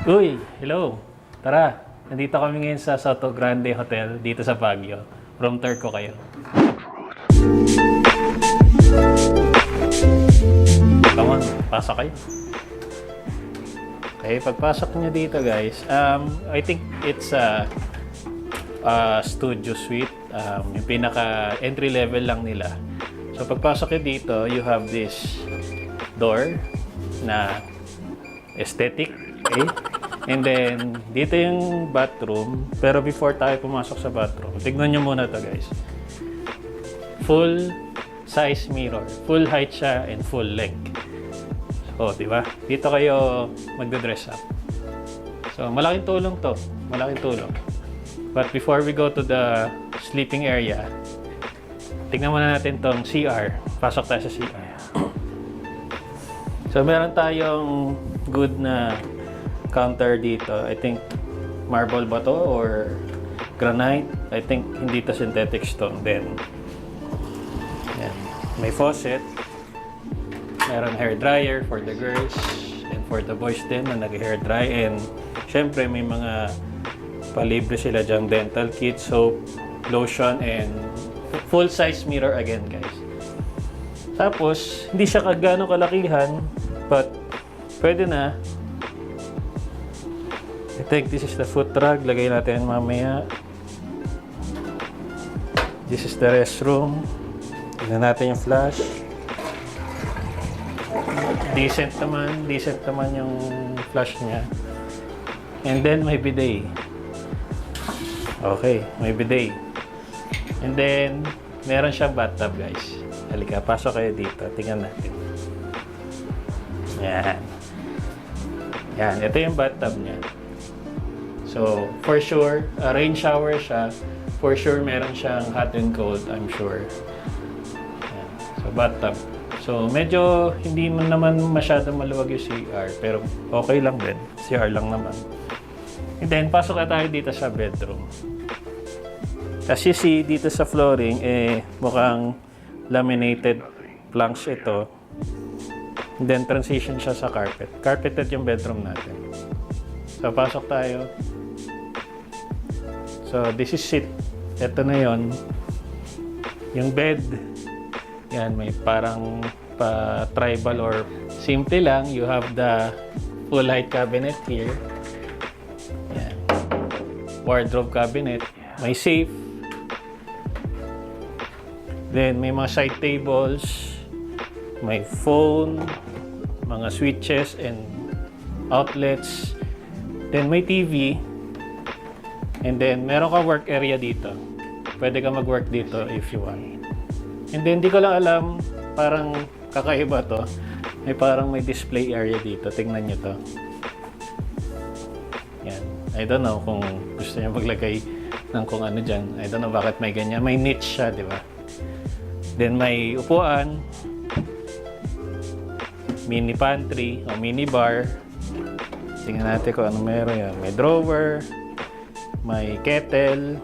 Uy, hello. Tara, nandito kami ngayon sa Soto Grande Hotel dito sa Baguio. Room tour ko kayo. Come on, pasok kayo. Okay, pagpasok nyo dito guys, I think it's a studio suite. Yung pinaka entry level lang nila. So pagpasok nyo dito, you have this door na aesthetic. Okay? And then, dito yung bathroom. Pero before tayo pumasok sa bathroom, tignan nyo muna to guys. Full size mirror. Full height siya and full length. So, di ba? Dito kayo magde-dress up. So, malaking tulong to. Malaking tulong. But before we go to the sleeping area, tignan muna natin tong CR. Pasok tayo sa CR. So, meron tayong good na counter dito. I think marble ba to or granite? I think hindi to synthetic stone. Then, yan. May faucet. Meron hair dryer for the girls and for the boys din na nag-hair dry. And syempre may mga palibre sila dyan. Dental kit, soap, lotion, and full size mirror again guys. Tapos, hindi siya gano'ng kalakihan, but pwede na. I think this is the foot rug. Lagay natin mamaya. This is the restroom. Tignan natin yung flash. Decent naman yung flash niya. And then may bidet. Okay, may bidet. And then meron siyang bathtub guys. Halika, pasok kayo dito. Tingnan natin. Yan. Yan, ito yung bathtub niya. So, for sure, rain shower siya. For sure, meron siyang hot and cold, I'm sure. Yan. So, bathtub. So, medyo hindi naman masyadong maluwag yung CR, pero okay lang din. CR lang naman. And then, pasok na tayo dito sa bedroom. Kasi see, dito sa flooring, mukhang laminated planks ito. And then, transition siya sa carpet. Carpeted yung bedroom natin. So, pasok tayo. So, this is it. Ito na yon. Yung bed. Yan, may parang tribal or simple lang. You have the full height cabinet here. Yan. Wardrobe cabinet. May safe. Then, may mga side tables. May phone. Mga switches and outlets. Then, may TV. And then, meron ka work area dito. Pwede ka mag-work dito if you want. And then, di ko lang alam, parang kakaiba to. May display area dito. Tingnan nyo to. Yan. I don't know kung gusto niya maglagay ng kung ano dyan. I don't know bakit may ganyan. May niche siya, di ba? Then, may upuan. Mini pantry o mini bar. Tingnan natin kung ano meron yan. May drawer. May kettle,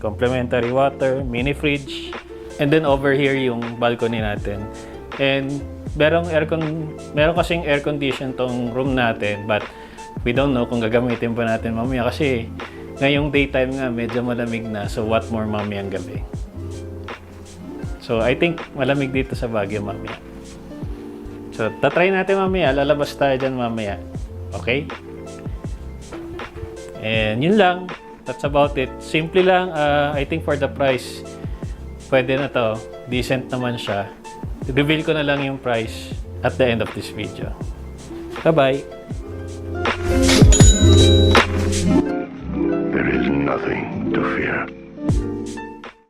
complimentary water, mini fridge, and then over here yung balcony natin. And meron kasing air condition tong room natin, but we don't know kung gagamitin pa natin mamaya kasi ngayong daytime nga medyo malamig na, so what more mamayang gabi. So I think malamig dito sa Baguio mamaya. So tatry natin mamaya, lalabas tayo dyan mamaya. Okay? And yun lang. That's about it. Simple lang. I think for the price, pwede na to. Decent naman siya. Reveal ko na lang yung price at the end of this video. Bye-bye! There is nothing to fear.